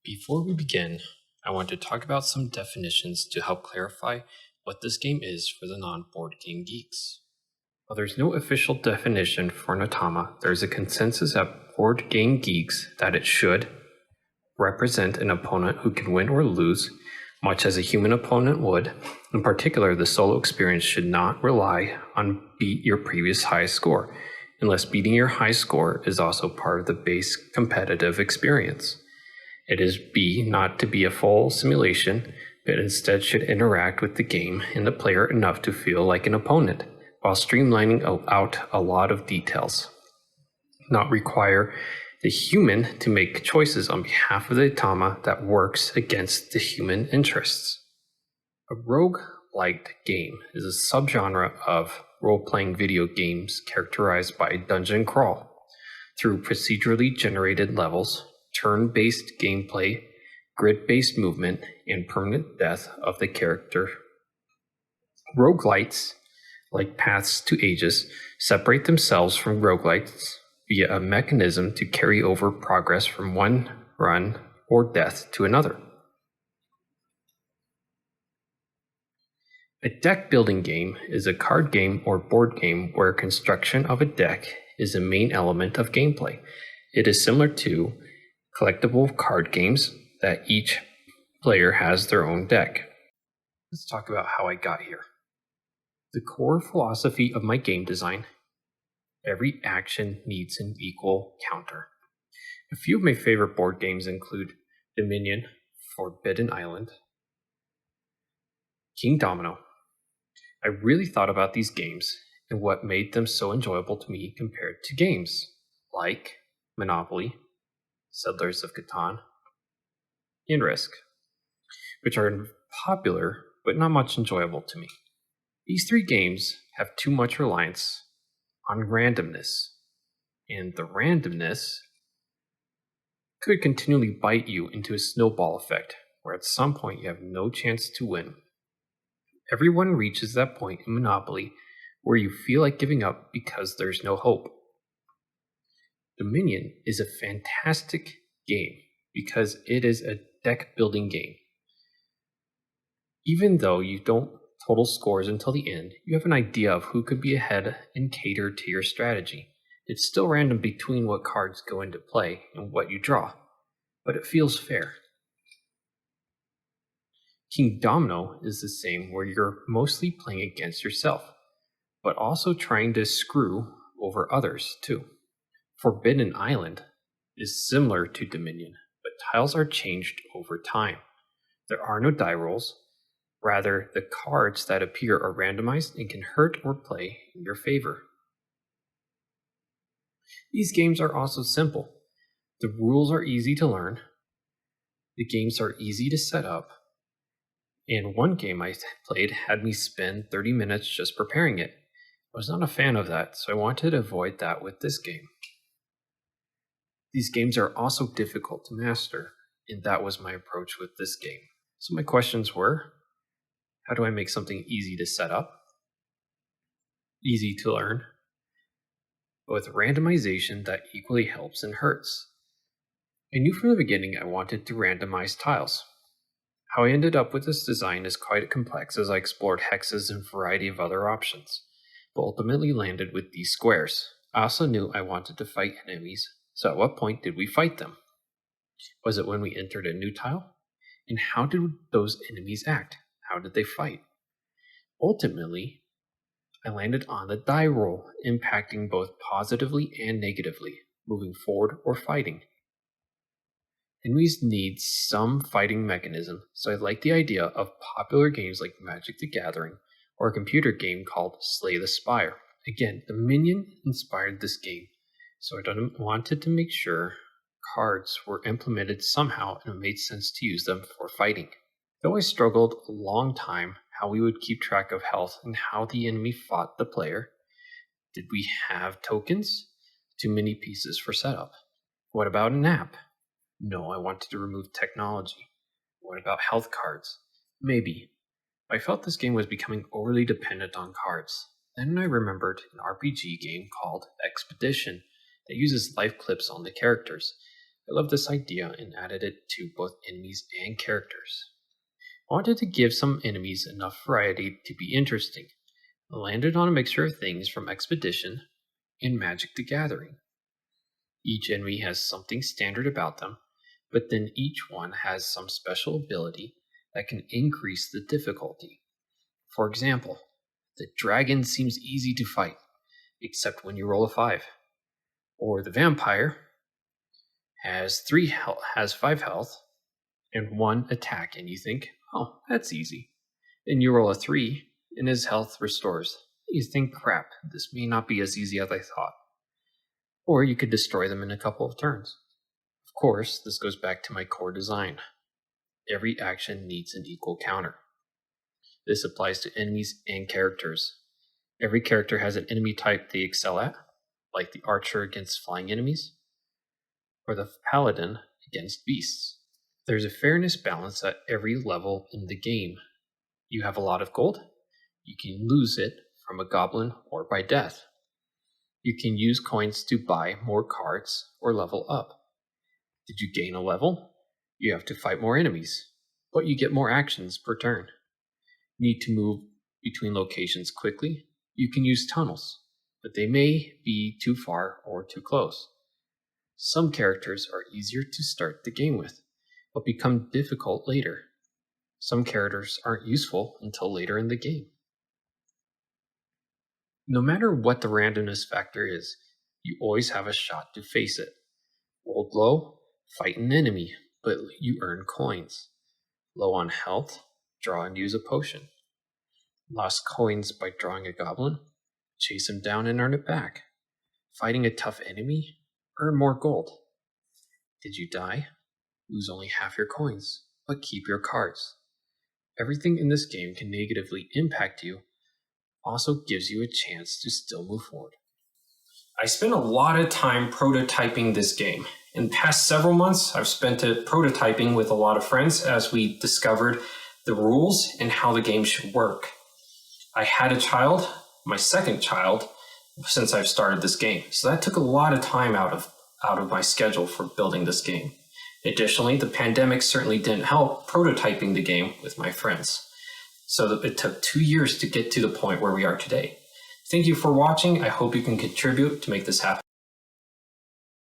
Before we begin, I want to talk about some definitions to help clarify what this game is for the non-board game geeks. While there's no official definition for an automa, there's a consensus at board game geeks that it should represent an opponent who can win or lose, much as a human opponent would. In particular, the solo experience should not rely on beat your previous high score, unless beating your high score is also part of the base competitive experience. It is not to be a full simulation, but instead should interact with the game and the player enough to feel like an opponent, while streamlining out a lot of details. Not require the human to make choices on behalf of the automa that works against the human interests. A roguelike game is a subgenre of role-playing video games characterized by dungeon crawl through procedurally generated levels, turn-based gameplay, grid-based movement, and permanent death of the character. Roguelites, like Paths to Aegis, separate themselves from roguelites via a mechanism to carry over progress from one run or death to another. A deck building game is a card game or board game where construction of a deck is a main element of gameplay. It is similar to collectible card games that each player has their own deck. Let's talk about how I got here. The core philosophy of my game design: every action needs an equal counter. A few of my favorite board games include Dominion, Forbidden Island, King Domino. I really thought about these games and what made them so enjoyable to me compared to games like Monopoly, Settlers of Catan, and Risk, which are popular but not much enjoyable to me. These three games have too much reliance on randomness, and the randomness could continually bite you into a snowball effect, where at some point you have no chance to win. Everyone reaches that point in Monopoly where you feel like giving up because there's no hope. Dominion is a fantastic game because it is a deck building game. Even though you don't total scores until the end, you have an idea of who could be ahead and cater to your strategy. It's still random between what cards go into play and what you draw, but it feels fair. King Domino is the same, where you're mostly playing against yourself, but also trying to screw over others too. Forbidden Island is similar to Dominion, but tiles are changed over time. There are no die rolls. Rather, the cards that appear are randomized and can hurt or play in your favor. These games are also simple. The rules are easy to learn. The games are easy to set up. And one game I played had me spend 30 minutes just preparing it. I was not a fan of that, so I wanted to avoid that with this game. These games are also difficult to master, and that was my approach with this game. So my questions were: how do I make something easy to set up, easy to learn, but with randomization that equally helps and hurts? I knew from the beginning I wanted to randomize tiles. How I ended up with this design is quite complex, as I explored hexes and a variety of other options, but ultimately landed with these squares. I also knew I wanted to fight enemies, so at what point did we fight them? Was it when we entered a new tile? And how did those enemies act? How did they fight? Ultimately, I landed on the die roll, impacting both positively and negatively, moving forward or fighting. Enemies need some fighting mechanism, so I like the idea of popular games like Magic the Gathering, or a computer game called Slay the Spire. Again, Dominion inspired this game, so I wanted to make sure cards were implemented somehow and it made sense to use them for fighting. Though I struggled a long time how we would keep track of health and how the enemy fought the player. Did we have tokens? Too many pieces for setup. What about an app? No, I wanted to remove technology. What about health cards? Maybe. I felt this game was becoming overly dependent on cards. Then I remembered an RPG game called Expedition that uses life clips on the characters. I love this idea and added it to both enemies and characters. I wanted to give some enemies enough variety to be interesting. I landed on a mixture of things from Expedition and Magic the Gathering. Each enemy has something standard about them, but then each one has some special ability that can increase the difficulty. For example, the dragon seems easy to fight, except when you roll a 5. Or the vampire has 5 health and 1 attack, and you think, oh, that's easy. Then you roll a 3 and his health restores. You think, crap, this may not be as easy as I thought. Or you could destroy them in a couple of turns. Of course, this goes back to my core design. Every action needs an equal counter. This applies to enemies and characters. Every character has an enemy type they excel at, like the archer against flying enemies, or the paladin against beasts. There's a fairness balance at every level in the game. You have a lot of gold, you can lose it from a goblin or by death. You can use coins to buy more cards or level up. Did you gain a level? You have to fight more enemies, but you get more actions per turn. Need to move between locations quickly? You can use tunnels, but they may be too far or too close. Some characters are easier to start the game with, but become difficult later. Some characters aren't useful until later in the game. No matter what the randomness factor is, you always have a shot to face it. Rolled low, fight an enemy, but you earn coins. Low on health, draw and use a potion. Lost coins by drawing a goblin, chase him down and earn it back. Fighting a tough enemy, earn more gold. Did you die? Lose only half your coins, but keep your cards. Everything in this game can negatively impact you, also gives you a chance to still move forward. I spent a lot of time prototyping this game. In the past several months, I've spent it prototyping with a lot of friends as we discovered the rules and how the game should work. I had a child, my second child, since I've started this game. So that took a lot of time out of my schedule for building this game. Additionally, the pandemic certainly didn't help prototyping the game with my friends. So it took 2 years to get to the point where we are today. Thank you for watching. I hope you can contribute to make this happen.